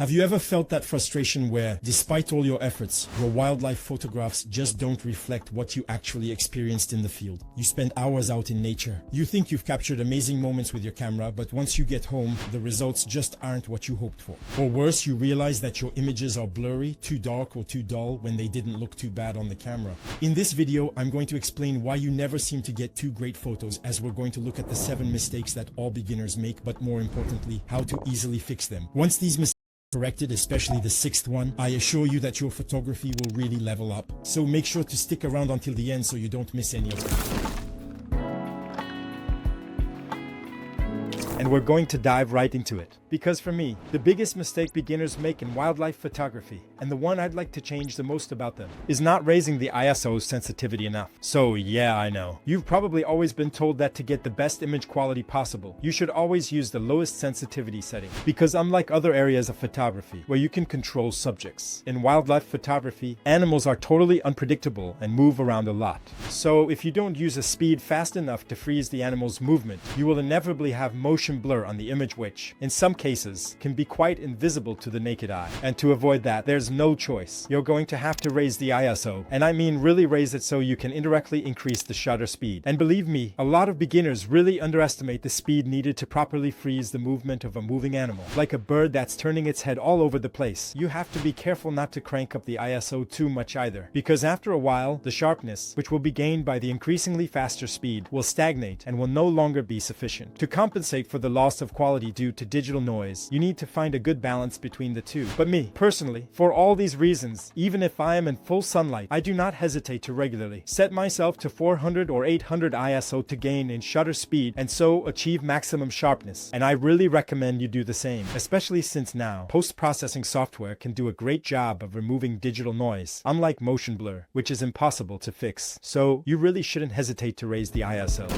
Have you ever felt that frustration where, despite all your efforts, your wildlife photographs just don't reflect what you actually experienced in the field? You spend hours out in nature. You think you've captured amazing moments with your camera, but once you get home, the results just aren't what you hoped for. Or worse, you realize that your images are blurry, too dark, or too dull when they didn't look too bad on the camera. In this video, I'm going to explain why you never seem to get 2 great photos, as we're going to look at the 7 mistakes that all beginners make, but more importantly, how to easily fix them. Once these mistakes corrected, especially the 6th one, I assure you that your photography will really level up. So make sure to stick around until the end so you don't miss any of them. And we're going to dive right into it. Because for me, the biggest mistake beginners make in wildlife photography, and the one I'd like to change the most about them, is not raising the ISO sensitivity enough. So yeah, I know. You've probably always been told that to get the best image quality possible, you should always use the lowest sensitivity setting. Because unlike other areas of photography, where you can control subjects, in wildlife photography, animals are totally unpredictable and move around a lot. So if you don't use a speed fast enough to freeze the animal's movement, you will inevitably have motion blur on the image, which, in some cases, can be quite invisible to the naked eye. And to avoid that, there's no choice. You're going to have to raise the ISO, and I mean really raise it so you can indirectly increase the shutter speed. And believe me, a lot of beginners really underestimate the speed needed to properly freeze the movement of a moving animal. Like a bird that's turning its head all over the place, you have to be careful not to crank up the ISO too much either, because after a while, the sharpness, which will be gained by the increasingly faster speed, will stagnate and will no longer be sufficient. To compensate for the loss of quality due to digital noise, you need to find a good balance between the two. But me, personally, for all these reasons, even if I am in full sunlight, I do not hesitate to regularly set myself to 400 or 800 ISO to gain in shutter speed and so achieve maximum sharpness. And I really recommend you do the same, especially since now, post-processing software can do a great job of removing digital noise, unlike motion blur, which is impossible to fix. So you really shouldn't hesitate to raise the ISO.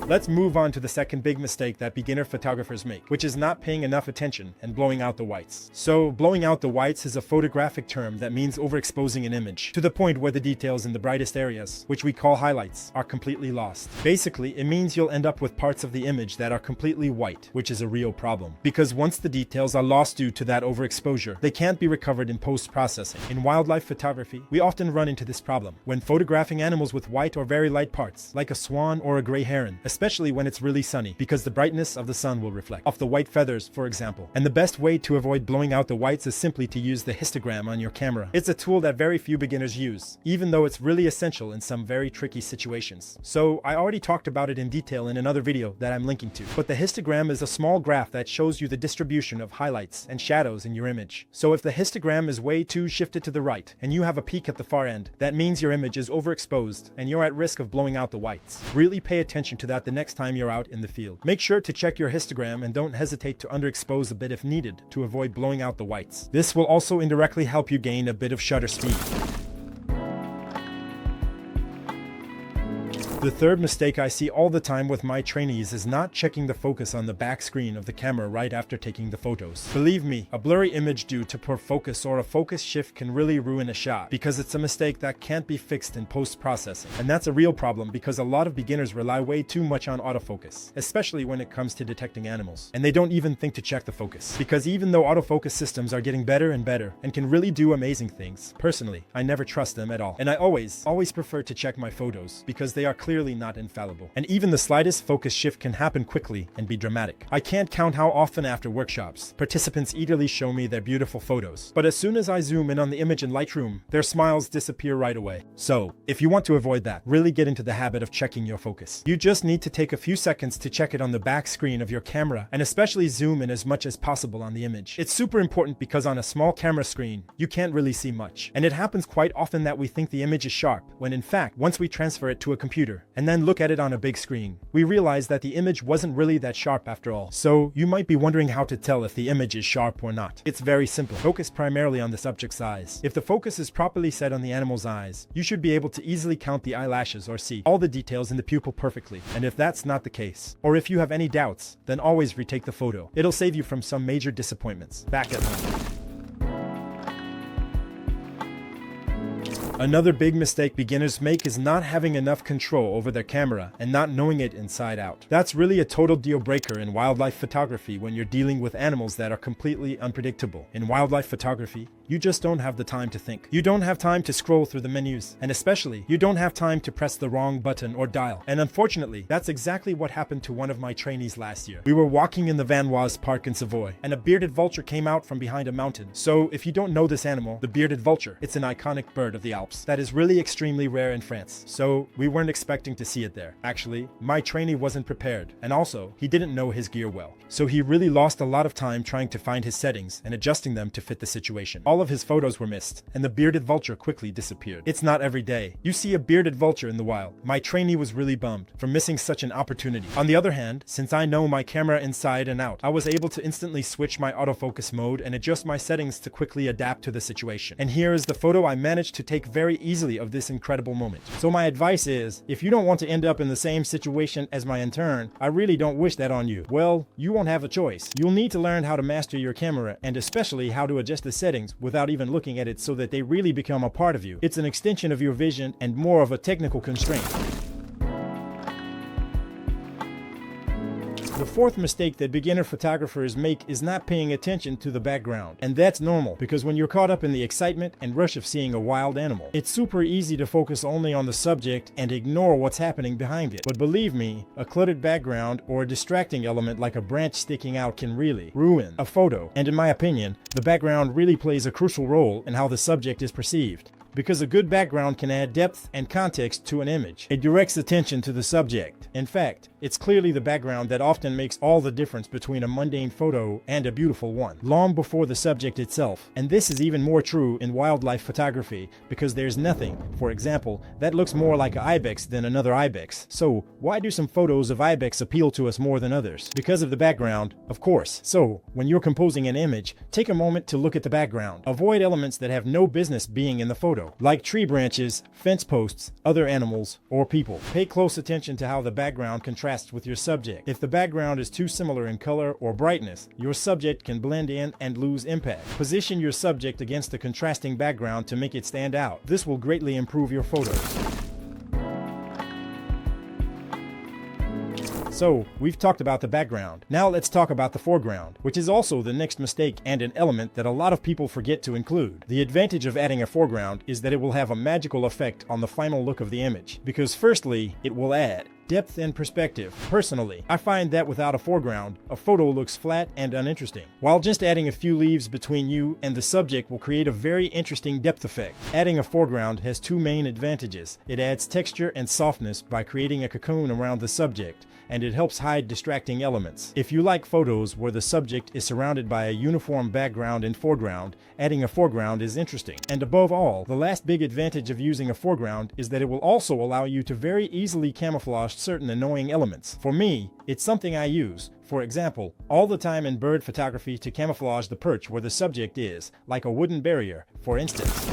Let's move on to the second big mistake that beginner photographers make, which is not paying enough attention and blowing out the whites. So, blowing out the whites is a photographic term that means overexposing an image, to the point where the details in the brightest areas, which we call highlights, are completely lost. Basically, it means you'll end up with parts of the image that are completely white, which is a real problem. Because once the details are lost due to that overexposure, they can't be recovered in post-processing. In wildlife photography, we often run into this problem when photographing animals with white or very light parts, like a swan or a gray heron, especially when it's really sunny, because the brightness of the sun will reflect off the white feathers, for example. And the best way to avoid blowing out the whites is simply to use the histogram on your camera. It's a tool that very few beginners use, even though it's really essential in some very tricky situations. So I already talked about it in detail in another video that I'm linking to. But the histogram is a small graph that shows you the distribution of highlights and shadows in your image. So if the histogram is way too shifted to the right, and you have a peak at the far end, that means your image is overexposed, and you're at risk of blowing out the whites. Really pay attention to that the next time you're out in the field. Make sure to check your histogram and don't hesitate to underexpose a bit if needed to avoid blowing out the whites. This will also indirectly help you gain a bit of shutter speed. The third mistake I see all the time with my trainees is not checking the focus on the back screen of the camera right after taking the photos. Believe me, a blurry image due to poor focus or a focus shift can really ruin a shot, because it's a mistake that can't be fixed in post-processing. And that's a real problem because a lot of beginners rely way too much on autofocus, especially when it comes to detecting animals. And they don't even think to check the focus. Because even though autofocus systems are getting better and better and can really do amazing things, personally, I never trust them at all. And I always prefer to check my photos because they are clearly not infallible. And even the slightest focus shift can happen quickly and be dramatic. I can't count how often after workshops, participants eagerly show me their beautiful photos. But as soon as I zoom in on the image in Lightroom, their smiles disappear right away. So, if you want to avoid that, really get into the habit of checking your focus. You just need to take a few seconds to check it on the back screen of your camera, and especially zoom in as much as possible on the image. It's super important because on a small camera screen, you can't really see much. And it happens quite often that we think the image is sharp, when in fact, once we transfer it to a computer, and then look at it on a big screen, we realize that the image wasn't really that sharp after all. So you might be wondering how to tell if the image is sharp or not. It's very simple. Focus primarily on the subject's eyes. If the focus is properly set on the animal's eyes, you should be able to easily count the eyelashes or see all the details in the pupil perfectly. And if that's not the case, or if you have any doubts, then always retake the photo. It'll save you from some major disappointments back at home. Another big mistake beginners make is not having enough control over their camera and not knowing it inside out. That's really a total deal breaker in wildlife photography when you're dealing with animals that are completely unpredictable. In wildlife photography, you just don't have the time to think. You don't have time to scroll through the menus, and especially, you don't have time to press the wrong button or dial. And unfortunately, that's exactly what happened to one of my trainees last year. We were walking in the Vanoise Park in Savoy, and a bearded vulture came out from behind a mountain. So, if you don't know this animal, the bearded vulture, it's an iconic bird of the Alps that is really extremely rare in France. So, we weren't expecting to see it there. Actually, my trainee wasn't prepared, and also, he didn't know his gear well. So he really lost a lot of time trying to find his settings and adjusting them to fit the situation. All of his photos were missed, and the bearded vulture quickly disappeared. It's not every day you see a bearded vulture in the wild. My trainee was really bummed for missing such an opportunity. On the other hand, since I know my camera inside and out, I was able to instantly switch my autofocus mode and adjust my settings to quickly adapt to the situation. And here is the photo I managed to take very easily of this incredible moment. So my advice is, if you don't want to end up in the same situation as my intern, I really don't wish that on you. Well, you won't have a choice. You'll need to learn how to master your camera and especially how to adjust the settings without even looking at it so that they really become a part of you. It's an extension of your vision and more of a technical constraint. The fourth mistake that beginner photographers make is not paying attention to the background. And that's normal, because when you're caught up in the excitement and rush of seeing a wild animal, it's super easy to focus only on the subject and ignore what's happening behind it. But believe me, a cluttered background or a distracting element like a branch sticking out can really ruin a photo. And in my opinion, the background really plays a crucial role in how the subject is perceived. Because a good background can add depth and context to an image. It directs attention to the subject. In fact, it's clearly the background that often makes all the difference between a mundane photo and a beautiful one, long before the subject itself. And this is even more true in wildlife photography, because there's nothing, for example, that looks more like an ibex than another ibex. So, why do some photos of ibex appeal to us more than others? Because of the background, of course. So, when you're composing an image, take a moment to look at the background. Avoid elements that have no business being in the photo, like tree branches, fence posts, other animals, or people. Pay close attention to how the background contrasts with your subject. If the background is too similar in color or brightness, your subject can blend in and lose impact. Position your subject against a contrasting background to make it stand out. This will greatly improve your photos. So, we've talked about the background. Now let's talk about the foreground, which is also the next mistake and an element that a lot of people forget to include. The advantage of adding a foreground is that it will have a magical effect on the final look of the image, because firstly, it will add depth and perspective. Personally, I find that without a foreground, a photo looks flat and uninteresting, while just adding a few leaves between you and the subject will create a very interesting depth effect. Adding a foreground has two main advantages. It adds texture and softness by creating a cocoon around the subject, and it helps hide distracting elements. If you like photos where the subject is surrounded by a uniform background and foreground, adding a foreground is interesting. And above all, the last big advantage of using a foreground is that it will also allow you to very easily camouflage certain annoying elements. For me, it's something I use, for example, all the time in bird photography to camouflage the perch where the subject is, like a wooden barrier, for instance.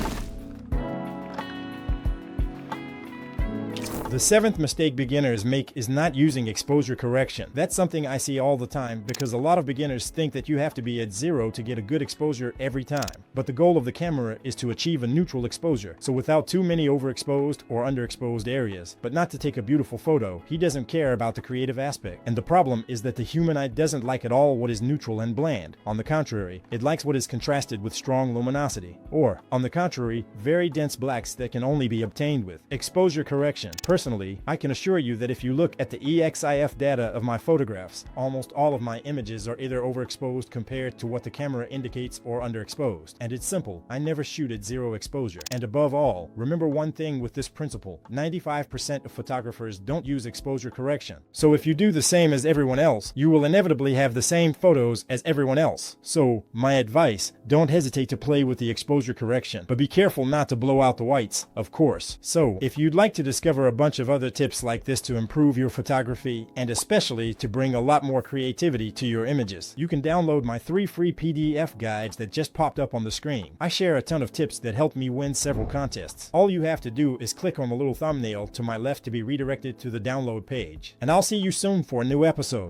The seventh mistake beginners make is not using exposure correction. That's something I see all the time because a lot of beginners think that you have to be at 0 to get a good exposure every time. But the goal of the camera is to achieve a neutral exposure, so without too many overexposed or underexposed areas. But not to take a beautiful photo, he doesn't care about the creative aspect. And the problem is that the human eye doesn't like at all what is neutral and bland. On the contrary, it likes what is contrasted with strong luminosity. Or, on the contrary, very dense blacks that can only be obtained with exposure correction. Personally, I can assure you that if you look at the EXIF data of my photographs, almost all of my images are either overexposed compared to what the camera indicates or underexposed. And it's simple, I never shoot at 0 exposure. And above all, remember one thing with this principle, 95% of photographers don't use exposure correction. So if you do the same as everyone else, you will inevitably have the same photos as everyone else. So, my advice, don't hesitate to play with the exposure correction, but be careful not to blow out the whites, of course. So, if you'd like to discover a bunch of other tips like this to improve your photography, and especially to bring a lot more creativity to your images, you can download my 3 free PDF guides that just popped up on the screen. I share a ton of tips that helped me win several contests. All you have to do is click on the little thumbnail to my left to be redirected to the download page. And I'll see you soon for a new episode.